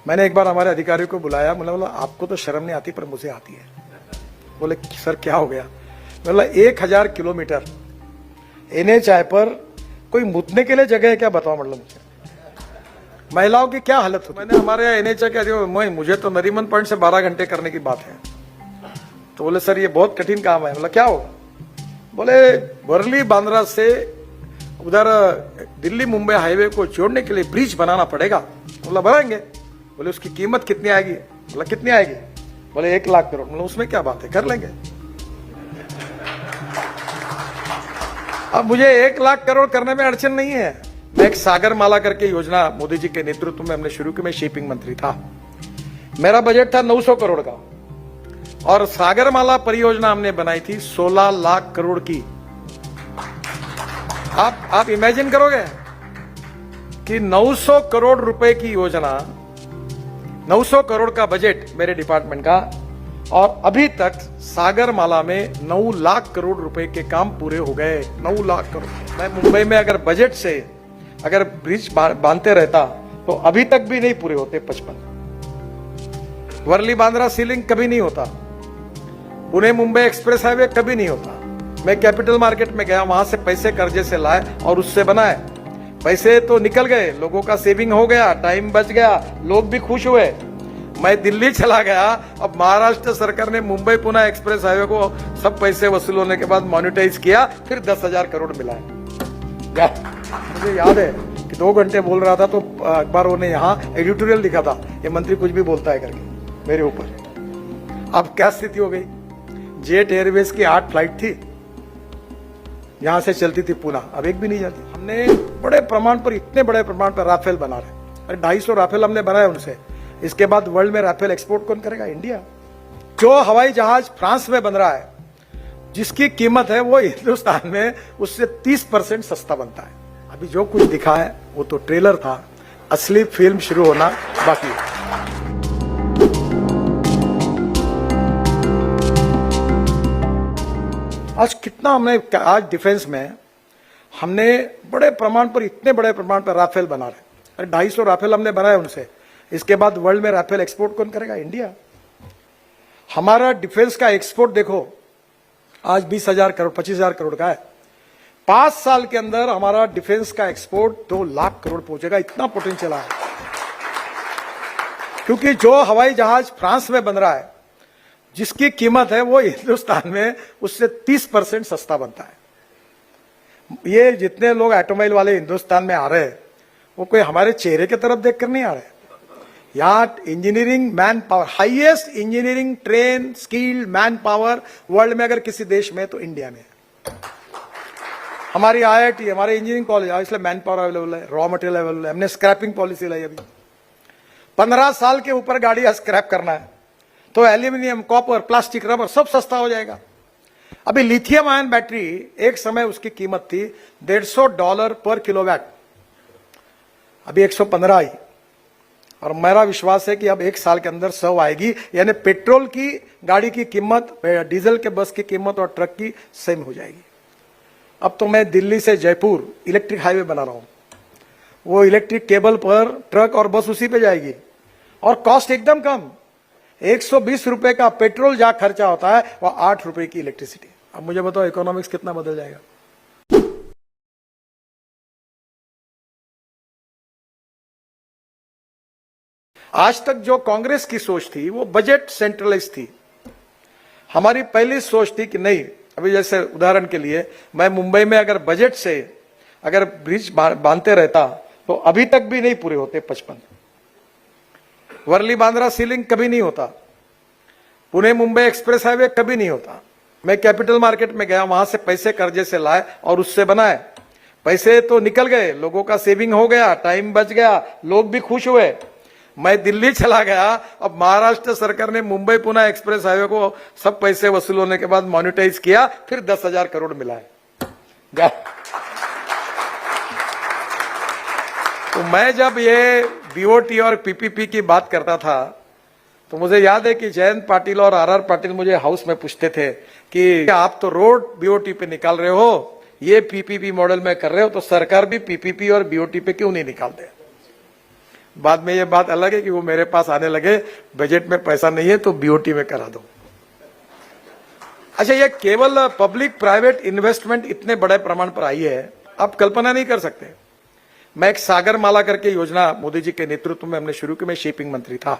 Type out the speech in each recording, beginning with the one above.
मैंने एक बार हमारे अधिकारियों को बुलाया, बोला आपको तो शर्म नहीं आती पर मुझे आती है। बोले सर क्या हो गया? बोला 1000 किलोमीटर NHI पर कोई मुतने के लिए जगह है क्या? बताओ। मतलब मुझे महिलाओं की क्या हालत होती है। मैंने हमारे यहाँ NHI क्या, मुझे तो नरीमन पॉइंट से 12 घंटे करने की बात है। तो बोले सर ये बहुत कठिन काम है। बोला क्या होगा? बोले वर्ली बांद्रा से उधर दिल्ली मुंबई हाईवे को जोड़ने के लिए ब्रिज बनाना पड़ेगा। बोला बनाएंगे। बोले उसकी कीमत कितनी आएगी? बोला कितनी आएगी? बोले 1 लाख करोड़। बोला उसमें क्या बात है, कर लेंगे। अब मुझे 1 लाख करोड़ करने में अड़चन नहीं है। मैं एक सागरमाला करके योजना मोदी जी के नेतृत्व में हमने शुरू की। मैं शिपिंग मंत्री था, मेरा बजट था 900 करोड़ का, और सागरमाला परियोजना हमने बनाई थी 16 लाख करोड़ की। आप इमेजिन करोगे कि 900 करोड़ रुपए की योजना, 900 करोड़ का बजट मेरे डिपार्टमेंट का, और अभी तक सागरमाला में 9 लाख करोड़ रुपए के काम पूरे हो गए। 9 लाख करोड़। मैं मुंबई में अगर बजट से अगर ब्रिज बांधते रहता तो अभी तक भी नहीं पूरे होते 55। वर्ली बांद्रा सीलिंग कभी नहीं होता, पुणे मुंबई एक्सप्रेस हाईवे कभी नहीं होता। मैं कैपिटल मार्केट में गया, वहां से पैसे कर्जे से लाए और उससे बनाए। पैसे तो निकल गए, लोगों का सेविंग हो गया, टाइम बच गया, लोग भी खुश हुए। मैं दिल्ली चला गया, अब महाराष्ट्र सरकार ने मुंबई पुणे एक्सप्रेस हाईवे को सब पैसे वसूल होने के बाद मॉनिटाइज किया, फिर 10,000 करोड़ मिला है। मुझे याद है कि 2 घंटे बोल रहा था तो अखबारों ने यहाँ एडिटोरियल लिखा था, ये मंत्री कुछ भी बोलता है करके मेरे ऊपर। अब क्या स्थिति हो गई? जेट एयरवेज की 8 फ्लाइट थी, यहां से चलती थी पुणे, अब एक भी नहीं जाती। हमने बड़े प्रमाण पर, इतने बड़े प्रमाण पर राफेल बना रहे। अरे 250 राफेल हमने बनाए उनसे। इसके बाद वर्ल्ड में राफेल एक्सपोर्ट कौन करेगा? इंडिया। जो हवाई जहाज फ्रांस में बन रहा है, जिसकी कीमत है वो हिंदुस्तान में उससे 30% सस्ता बनता है। अभी जो कुछ दिखा है वो तो ट्रेलर था, असली फिल्म शुरू होना बाकी है। आज कितना हमने, आज डिफेंस में हमने बड़े प्रमाण पर, इतने बड़े प्रमाण पर राफेल बना रहे। अरे 250 राफेल हमने बनाए उनसे। इसके बाद वर्ल्ड में राफेल एक्सपोर्ट कौन करेगा? इंडिया। हमारा डिफेंस का एक्सपोर्ट देखो, आज 20,000 करोड़, 25,000 करोड़ का है। 5 साल के अंदर हमारा डिफेंस का एक्सपोर्ट 2 लाख करोड़ पहुंचेगा, इतना पोटेंशियल है। क्योंकि जो हवाई जहाज फ्रांस में बन रहा है, जिसकी कीमत है वो हिंदुस्तान में उससे 30% सस्ता बनता है। ये जितने लोग ऑटोमोबाइल वाले हिंदुस्तान में आ रहे हैं, वो कोई हमारे चेहरे की तरफ देखकर नहीं आ रहे। यहाँ engineering man power, highest engineering train skilled man power world में अगर किसी देश में तो इंडिया में है। हमारी IIT, हमारे इंजीनियरिंग कॉलेज, इसलिए मैन पावर अवेलेबल है, रॉ मटेरियल अवेलेबल है। हमने स्क्रैपिंग पॉलिसी लाई। अभी 15 साल के ऊपर गाड़ी स्क्रैप करना है तो एल्यूमिनियम, कॉपर, प्लास्टिक, रबर सब सस्ता हो जाएगा। अभी लिथियम आयन बैटरी, एक समय उसकी कीमत थी $150 पर किलोवाट, अभी 115 आई, और मेरा विश्वास है कि अब 1 साल के अंदर 100 आएगी। यानी पेट्रोल की गाड़ी की कीमत, डीजल के बस की कीमत और ट्रक की सेम हो जाएगी। अब तो मैं दिल्ली से जयपुर इलेक्ट्रिक हाईवे बना रहा हूं, वो इलेक्ट्रिक केबल पर ट्रक और बस उसी पे जाएगी, और कॉस्ट एकदम कम। 120 रुपए का पेट्रोल जहां खर्चा होता है वह 8 रुपए की इलेक्ट्रिसिटी। अब मुझे बताओ इकोनॉमिक्स कितना बदल जाएगा। आज तक जो कांग्रेस की सोच थी वो बजट सेंट्रलाइज थी। हमारी पहली सोच थी कि नहीं, अभी जैसे उदाहरण के लिए मैं मुंबई में अगर बजट से अगर ब्रिज बांधते रहता तो अभी तक भी नहीं पूरे होते 55। वर्ली बांद्रा सीलिंग कभी नहीं होता, पुणे मुंबई एक्सप्रेस हाईवे कभी नहीं होता। मैं कैपिटल मार्केट में गया, वहां से पैसे कर्जे से लाए और उससे बनाए। पैसे तो निकल गए, लोगों का सेविंग हो गया, टाइम बच गया, लोग भी खुश हुए। मैं दिल्ली चला गया, अब महाराष्ट्र सरकार ने मुंबई पुणे एक्सप्रेस हाईवे को सब पैसे वसूल होने के बाद मॉनिटाइज किया, फिर 10,000 करोड़ मिला है। तो मैं जब ये BOT और PPP की बात करता था तो मुझे याद है कि जयंत पाटिल और RR पाटिल मुझे हाउस में पूछते थे कि आप तो रोड BOT पे निकाल रहे हो, ये PPP मॉडल में कर रहे हो, तो सरकार भी PPP और BOT पे क्यों नहीं निकालते। बाद में ये बात अलग है कि वो मेरे पास आने लगे, बजट में पैसा नहीं है तो बीओटी में करा दो। अच्छा, ये केवल पब्लिक प्राइवेट इन्वेस्टमेंट इतने बड़े प्रमाण पर आई है, आप कल्पना नहीं कर सकते। मैं एक सागरमाला करके योजना मोदी जी के नेतृत्व में हमने शुरू की, मैं शिपिंग मंत्री था,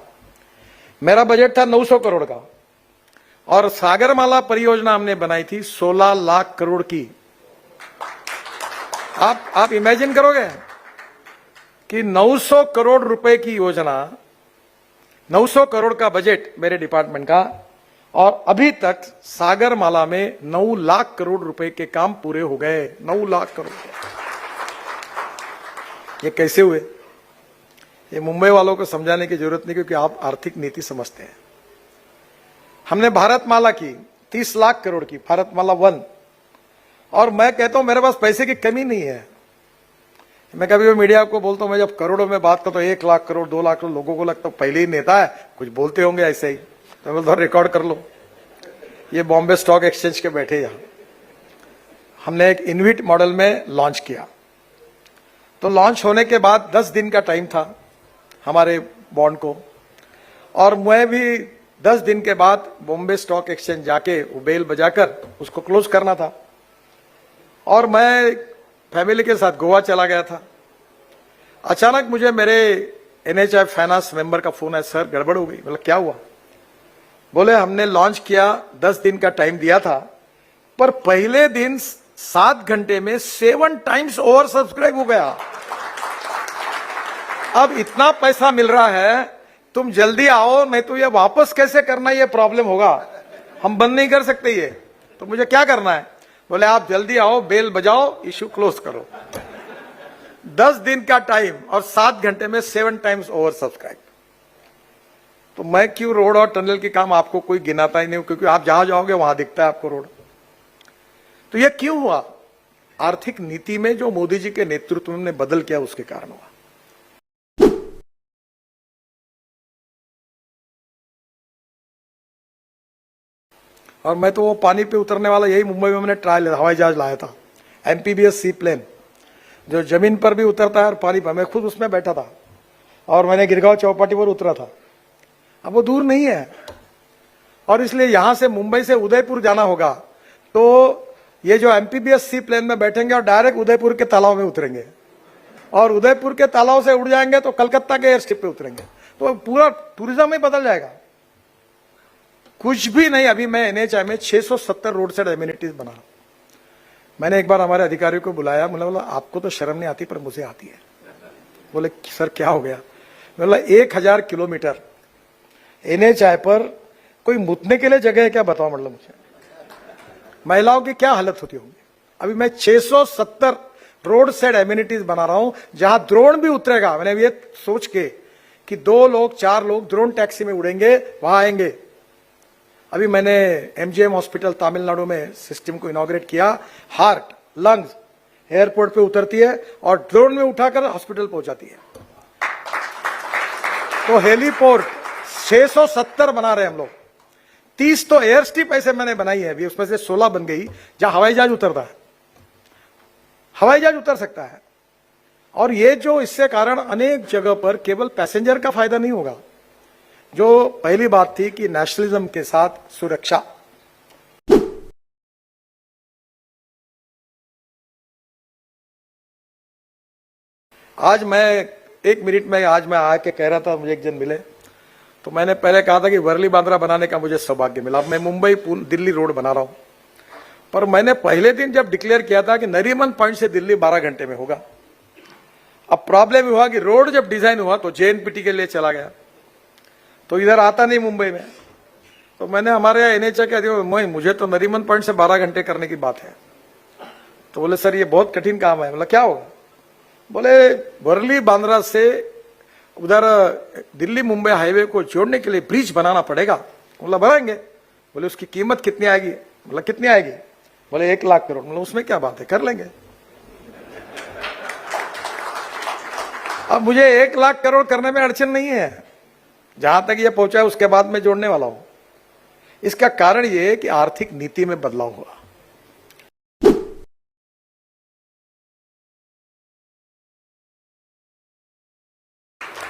मेरा बजट था 900 करोड़ का, और सागरमाला परियोजना हमने बनाई थी 16 लाख करोड़ की। आप इमेजिन करोगे कि 900 करोड़ रुपए की योजना, 900 करोड़ का बजट मेरे डिपार्टमेंट का, और अभी तक सागरमाला में 9 लाख करोड़ रुपए के काम पूरे हो गए। 9 लाख करोड़। ये कैसे हुए? ये मुंबई वालों को समझाने की जरूरत नहीं, क्योंकि आप आर्थिक नीति समझते हैं। हमने भारतमाला की 30 लाख करोड़ की, भारतमाला 1, और मैं कहता हूं मेरे पास पैसे की कमी नहीं है। मैं कभी भी मीडिया को बोलता हूं, मैं जब करोड़ों में बात करता हूं, 1 लाख करोड़ 2 लाख करोड़, लोगों को लगता है पहले ही नेता है, कुछ बोलते होंगे ऐसे ही, तो मैं बोलता रिकॉर्ड कर लो। ये बॉम्बे स्टॉक एक्सचेंज के बैठे यहां, हमने एक इनविट मॉडल में लॉन्च किया। तो लॉन्च होने के बाद 10 दिन का टाइम था हमारे बॉन्ड को, और मैं भी 10 दिन के बाद बॉम्बे स्टॉक एक्सचेंज जाके वो बेल बजाकर उसको क्लोज करना था। और मैं फैमिली के साथ गोवा चला गया था। अचानक मुझे मेरे NHI फाइनेंस मेंबर का फोन आया, सर गड़बड़ हो गई। बोला क्या हुआ? बोले हमने लॉन्च किया, 10 दिन का टाइम दिया था, पर पहले दिन 7 घंटे में 7 टाइम्स ओवर सब्सक्राइब हो गया। अब इतना पैसा मिल रहा है, तुम जल्दी आओ, नहीं तो ये वापस कैसे करना, ये प्रॉब्लम होगा, हम बंद नहीं कर सकते ये, तो मुझे क्या करना है? बोले आप जल्दी आओ, बेल बजाओ, इश्यू क्लोज करो। 10 दिन का टाइम और 7 घंटे में 7 टाइम्स ओवर सब्सक्राइब। तो मैं क्यों रोड और टनल के काम आपको कोई गिनाता ही नहीं, क्योंकि आप जहां जाओगे वहां दिखता है आपको रोड। तो यह क्यों हुआ? आर्थिक नीति में जो मोदी जी के नेतृत्व में बदल किया, उसके कारण हुआ। और मैं तो वो पानी पे उतरने वाला, यही मुंबई में मैंने ट्रायल हवाई जहाज लाया था, MPBS सी प्लेन, जो जमीन पर भी उतरता है और पानी पर। मैं खुद उसमें बैठा था और मैंने गिरगांव चौपाटी पर उतरा था। अब वो दूर नहीं है, और इसलिए यहां से मुंबई से उदयपुर जाना होगा, तो ये जो MPBS सी प्लेन में बैठेंगे और डायरेक्ट उदयपुर के तालाब में उतरेंगे, और उदयपुर के तालाब से उड़ जाएंगे तो कलकत्ता के एयर स्ट्रिप पे उतरेंगे। तो पूरा टूरिज्म ही बदल जाएगा। कुछ भी नहीं। अभी मैं NHI में 670 रोड साइड एमिनिटीज बना रहा हूं। मैंने एक बार हमारे अधिकारियों को बुलाया, बोला आपको तो शर्म नहीं आती, पर मुझे आती है। बोले सर क्या हो गया? बोला 1000 किलोमीटर NHI पर कोई मुतने के लिए जगह है क्या, बताओ। मतलब मुझे महिलाओं की क्या हालत होती होगी। अभी मैं 670 रोड साइड एमिनिटीज बना रहा हूं, जहां ड्रोन भी उतरेगा। मैंने ये सोच के कि 2 लोग 4 लोग ड्रोन टैक्सी में उड़ेंगे, वहां आएंगे। अभी मैंने MGM हॉस्पिटल तमिलनाडु में सिस्टम को इनॉग्रेट किया। हार्ट, लंग्स एयरपोर्ट पे उतरती है और ड्रोन में उठाकर हॉस्पिटल पहुंचाती है। तो हेलीपोर्ट 670 बना रहे हम लोग। 30 तो एयर स्ट्रिप ऐसे मैंने बनाई है, अभी उसमें से 16 बन गई, जहां हवाई जहाज उतरता है, हवाई जहाज उतर सकता है। और ये जो इससे कारण अनेक जगह पर केवल पैसेंजर का फायदा नहीं होगा। जो पहली बात थी कि नेशनलिज्म के साथ सुरक्षा, आज मैं 1 मिनट में आज मैं आके कह रहा था, मुझे एक जन मिले तो मैंने पहले कहा था कि वर्ली बांद्रा बनाने का मुझे सौभाग्य मिला। मैं मुंबई दिल्ली रोड बना रहा हूं, पर मैंने पहले दिन जब डिक्लेयर किया था कि नरीमन पॉइंट से दिल्ली 12 घंटे में होगा। अब प्रॉब्लम हुआ कि रोड जब डिजाइन हुआ तो JNPT के लिए चला गया, तो इधर आता नहीं मुंबई में। तो मैंने हमारे NHI कह दिया, मुझे तो नरीमन पॉइंट से 12 घंटे करने की बात है। तो बोले सर ये बहुत कठिन काम है। बोला क्या होगा? बोले वर्ली बांद्रा से उधर दिल्ली मुंबई हाईवे को जोड़ने के लिए ब्रिज बनाना पड़ेगा। बोला बनाएंगे। बोले उसकी कीमत कितनी आएगी? बोला कितनी आएगी? बोले 1 लाख करोड़। बोला उसमें क्या बात है, कर लेंगे। अब मुझे 1 लाख करोड़ करने में अड़चन नहीं है, जहां तक ये पहुंचा है उसके बाद मैं जोड़ने वाला हूं। इसका कारण ये है कि आर्थिक नीति में बदलाव हुआ।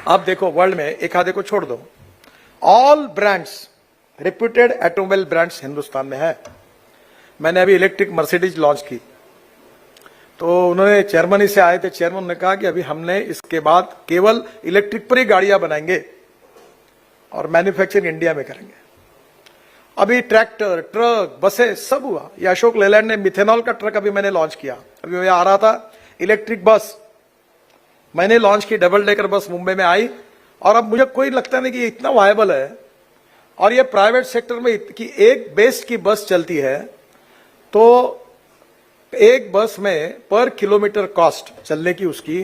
आप देखो वर्ल्ड में एक आधे को छोड़ दो, all brands, reputed automobile brands Hindustan में है। मैंने अभी इलेक्ट्रिक मर्सिडीज लॉन्च की, तो उन्होंने चेयरमैन से आए थे, चेयरमैन ने कहा कि अभी हमने इसके बाद केवल इलेक्ट्रिक पर ही गाड़ियां बनाएंगे और मैन्युफैक्चरिंग इंडिया में करेंगे। अभी ट्रैक्टर, ट्रक, बसें सब हुआ। ये अशोक लेलैंड ने मिथेनॉल का ट्रक अभी मैंने लॉन्च किया। अभी मैं आ रहा था, इलेक्ट्रिक बस मैंने लॉन्च की, डबल डेकर बस मुंबई में आई। और अब मुझे कोई लगता नहीं कि इतना वायबल है। और ये प्राइवेट सेक्टर में कि एक बेस्ट की बस चलती है तो एक बस में पर किलोमीटर कॉस्ट चलने की उसकी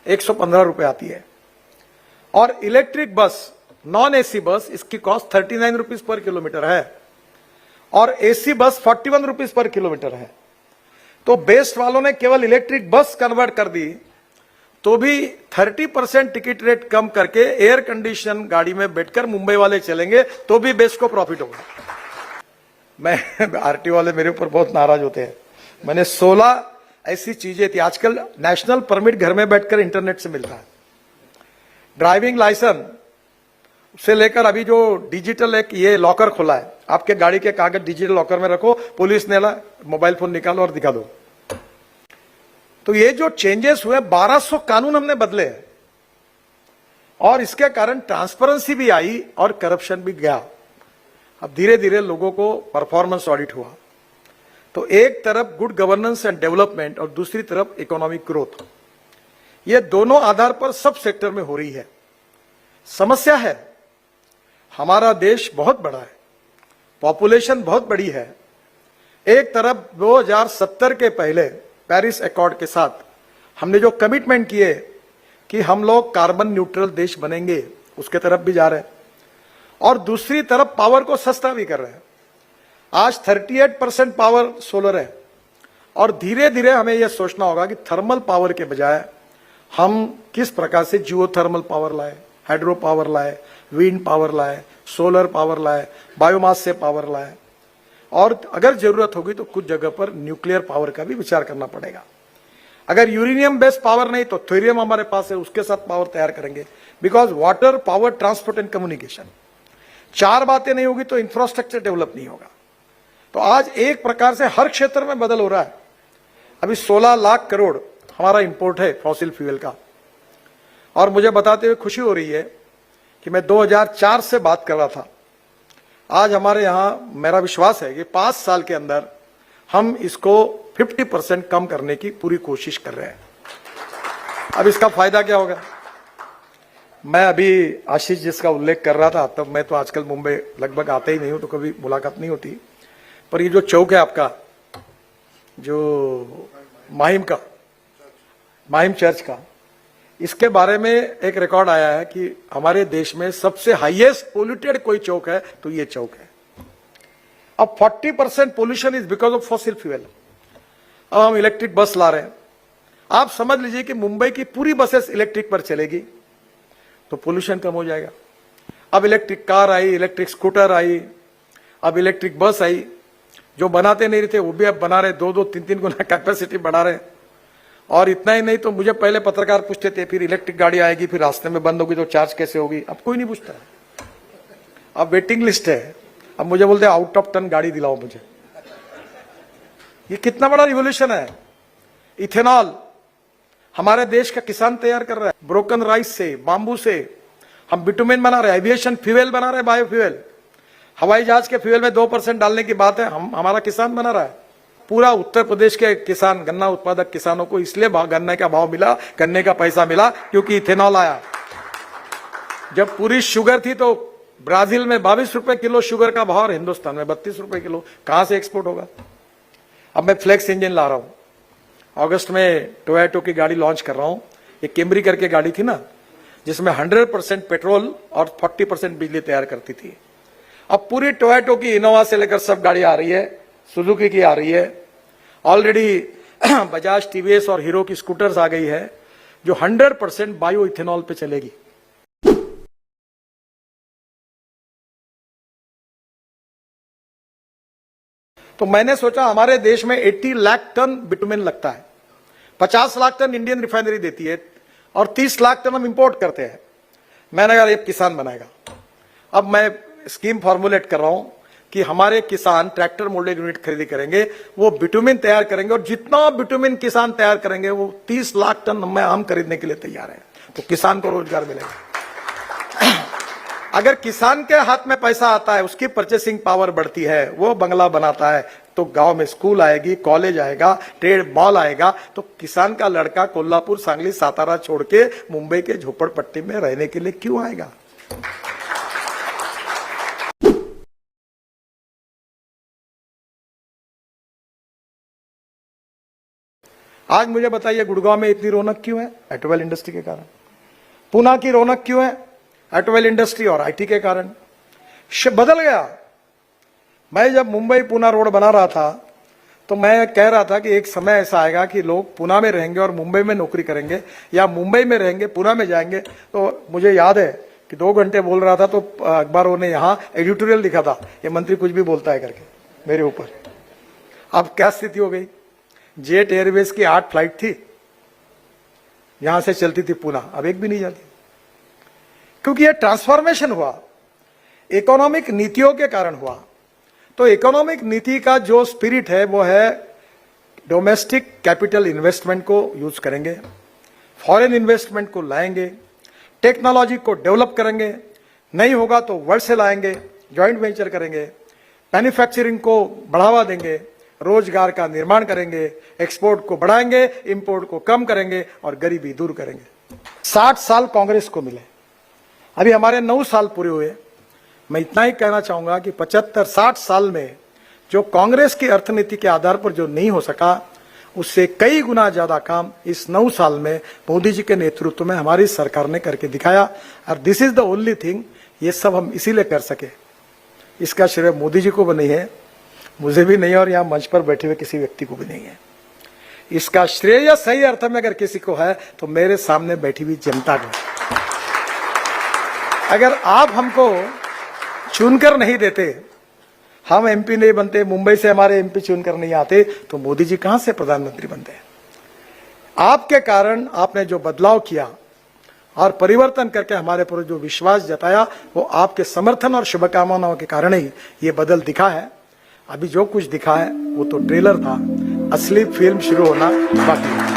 115 रुपए आती है। और electric bus, non AC bus, इसकी कॉस्ट 39 रुपीज पर किलोमीटर है और AC bus 41 rupees per kilometre है। तो बेस्ट वालों ने केवल इलेक्ट्रिक बस कन्वर्ट कर दी तो भी 30% टिकट रेट कम करके एयर कंडीशन गाड़ी में बैठकर मुंबई वाले चलेंगे तो भी बेस्ट को प्रॉफिट होगा। मैं आरटीओ वाले मेरे ऊपर बहुत नाराज होते हैं। मैंने 16 ऐसी चीजें थी। आजकल नेशनल परमिट घर में बैठकर इंटरनेट से मिलता है। ड्राइविंग लाइसेंस से लेकर अभी जो डिजिटल एक ये लॉकर खुला है, आपके गाड़ी के कागज डिजिटल लॉकर में रखो, पुलिस ने ला मोबाइल फोन निकालो और दिखा दो। तो ये जो चेंजेस हुए, 1200 कानून हमने बदले हैं और इसके कारण ट्रांसपेरेंसी भी आई और करप्शन भी गया। अब धीरे धीरे लोगों को परफॉर्मेंस ऑडिट हुआ। तो एक तरफ गुड गवर्नेंस एंड डेवलपमेंट और दूसरी तरफ इकोनॉमिक ग्रोथ, ये दोनों आधार पर सब सेक्टर में हो रही है। समस्या है, हमारा देश बहुत बड़ा है, पॉपुलेशन बहुत बड़ी है। एक तरफ 2070 के पहले पेरिस अकॉर्ड के साथ हमने जो कमिटमेंट किए कि हम लोग कार्बन न्यूट्रल देश बनेंगे, उसके तरफ भी जा रहे हैं। और दूसरी तरफ पावर को सस्ता भी कर रहे हैं। आज 38% पावर सोलर है और धीरे धीरे हमें यह सोचना होगा कि थर्मल पावर के बजाय हम किस प्रकार से जियोथर्मल पावर लाए, हाइड्रो पावर लाए, विंड पावर लाए, सोलर पावर लाए, बायोमास से पावर लाए। और अगर जरूरत होगी तो कुछ जगह पर न्यूक्लियर पावर का भी विचार करना पड़ेगा। अगर यूरेनियम बेस्ड पावर नहीं तो थोरियम हमारे पास है, उसके साथ पावर तैयार करेंगे। Because water, power, transport and communication, 4 बातें नहीं होगी तो इंफ्रास्ट्रक्चर डेवलप नहीं होगा। तो आज एक प्रकार से हर क्षेत्र में बदल हो रहा है। अभी 16 लाख करोड़ हमारा इंपोर्ट है फॉसिल फ्यूल का। और मुझे बताते हुए खुशी हो रही है कि मैं 2004 से बात कर रहा था। आज हमारे यहां मेरा विश्वास है कि 5 साल के अंदर हम इसको 50% कम करने की पूरी कोशिश कर रहे हैं। अब इसका फायदा क्या होगा? मैं अभी आशीष जिसका उल्लेख कर रहा था, तब मैं तो आजकल मुंबई लगभग आता ही नहीं हूं, तो कभी मुलाकात नहीं होती। पर ये जो चौक है आपका, जो माहिम चर्च का, इसके बारे में एक रिकॉर्ड आया है कि हमारे देश में सबसे हाईएस्ट पोल्यूटेड कोई चौक है तो ये चौक है। अब 40% pollution is because of fossil fuel. अब हम इलेक्ट्रिक बस ला रहे हैं। आप समझ लीजिए कि मुंबई की पूरी बसेस इलेक्ट्रिक पर चलेगी तो पोल्यूशन कम हो जाएगा। अब इलेक्ट्रिक कार आई, इलेक्ट्रिक स्कूटर आई, अब इलेक्ट्रिक बस आई। जो बनाते नहीं थे वो भी अब बना रहे, 2-2, 3-3 गुना कैपेसिटी बढ़ा रहे। और इतना ही नहीं तो मुझे पहले पत्रकार पूछते थे फिर इलेक्ट्रिक गाड़ी आएगी, फिर रास्ते में बंद होगी तो चार्ज कैसे होगी? अब कोई नहीं पूछता। अब वेटिंग लिस्ट है। अब मुझे बोलते हैं आउट ऑफ टर्न गाड़ी दिलाओ मुझे। ये कितना बड़ा रिवोल्यूशन है। इथेनॉल हमारे देश का किसान तैयार कर रहा है। ब्रोकन राइस से, बांबू से हम बिटुमेन बना रहे हैं, एविएशन फ्यूल बना रहे हैं, बायोफ्यूल। हवाई जहाज के फ्यूल में 2% डालने की बात है, हमारा किसान बना रहा है। पूरा उत्तर प्रदेश के किसान, गन्ना उत्पादक किसानों को इसलिए गन्ने का भाव मिला, गन्ने का पैसा मिला क्योंकि इथेनॉल आया। जब पूरी शुगर थी तो ब्राजील में 22 रुपए किलो शुगर का भाव, हिंदुस्तान में 32 रुपए किलो। कहां से एक्सपोर्ट होगा? अब मैं फ्लेक्स इंजन ला रहा हूं। अगस्त में टोयोटा की गाड़ी लॉन्च कर रहा हूं। ये कैमरी करके गाड़ी थी ना, जिसमें 100% पेट्रोल और 40% बिजली तैयार करती थी। अब पूरी टोयोटा की, इनोवा से लेकर सब गाड़ी आ रही है, सुजुकी की आ रही है। ऑलरेडी बजाज, टीवीएस और हीरो की स्कूटर्स आ गई है जो 100% बायो इथेनॉल पे चलेगी। तो मैंने सोचा हमारे देश में 80 लाख टन बिटुमेन लगता है, 50 लाख टन इंडियन रिफाइनरी देती है और 30 लाख टन हम इंपोर्ट करते हैं। मैंने कहा ये किसान बनाएगा। अब मैं स्कीम फॉर्मुलेट कर रहा हूं कि हमारे किसान ट्रैक्टर मोल्डेड यूनिट खरीदी करेंगे, वो बिटुमिन तैयार करेंगे, और जितना बिटुमिन किसान तैयार करेंगे वो 30 लाख टन में आम खरीदने के लिए तैयार है। तो किसान को रोजगार मिलेगा। अगर किसान के हाथ में पैसा आता है, उसकी परचेसिंग पावर बढ़ती है, वो बंगला बनाता है, तो गांव में स्कूल आएगी, कॉलेज आएगा, ट्रेड मॉल आएगा, तो किसान का लड़का कोल्हापुर, सांगली, सातारा छोड़ के मुंबई के झोपड़पट्टी में रहने के लिए क्यों आएगा? आज मुझे बताइए, गुड़गांव में इतनी रौनक क्यों है? ऑटोमोबाइल इंडस्ट्री के कारण। पुणे की रौनक क्यों है? ऑटोमोबाइल इंडस्ट्री और आईटी के कारण। बदल गया। मैं जब मुंबई पुणे रोड बना रहा था तो मैं कह रहा था कि एक समय ऐसा आएगा कि लोग पुणे में रहेंगे और मुंबई में नौकरी करेंगे, या मुंबई में रहेंगे पुणे में जाएंगे। तो मुझे याद है कि 2 घंटे बोल रहा था तो अखबारों ने यहां एडिटोरियल लिखा था, ये मंत्री कुछ भी बोलता है करके मेरे ऊपर। अब क्या स्थिति हो गई? जेट एयरवेज की 8 फ्लाइट थी, यहां से चलती थी पुणे, अब एक भी नहीं जाती, क्योंकि यह ट्रांसफॉर्मेशन हुआ, इकोनॉमिक नीतियों के कारण हुआ। तो इकोनॉमिक नीति का जो स्पिरिट है वो है डोमेस्टिक कैपिटल इन्वेस्टमेंट को यूज करेंगे, फॉरेन इन्वेस्टमेंट को लाएंगे, टेक्नोलॉजी को डेवलप करेंगे, नहीं होगा तो वर्ल्ड से लाएंगे, जॉइंट वेंचर करेंगे, मैन्युफैक्चरिंग को बढ़ावा देंगे, रोजगार का निर्माण करेंगे, एक्सपोर्ट को बढ़ाएंगे, इंपोर्ट को कम करेंगे और गरीबी दूर करेंगे। 60 साल कांग्रेस को मिले, अभी हमारे 9 साल पूरे हुए। मैं इतना ही कहना चाहूंगा कि 75-60 साल में जो कांग्रेस की अर्थनीति के आधार पर जो नहीं हो सका, उससे कई गुना ज्यादा काम इस 9 साल में मोदी जी के नेतृत्व में हमारी सरकार ने करके दिखाया। और this is the only thing, ये सब हम इसीलिए कर सके। इसका श्रेय मोदी जी को भी नहीं है, मुझे भी नहीं है, और यहां मंच पर बैठे हुए किसी व्यक्ति को भी नहीं है। इसका श्रेय सही अर्थ में अगर किसी को है तो मेरे सामने बैठी हुई जनता को। अगर आप हमको चुनकर नहीं देते, हम एमपी नहीं बनते, मुंबई से हमारे एमपी चुनकर नहीं आते, तो मोदी जी कहां से प्रधानमंत्री बनते? आपके कारण आपने जो बदलाव किया और परिवर्तन करके हमारे पर जो विश्वास जताया, वो आपके समर्थन और शुभकामनाओं के कारण ही ये बदल दिखा है। अभी जो कुछ दिखा है वो तो ट्रेलर था, असली फिल्म शुरू होना बाकी है।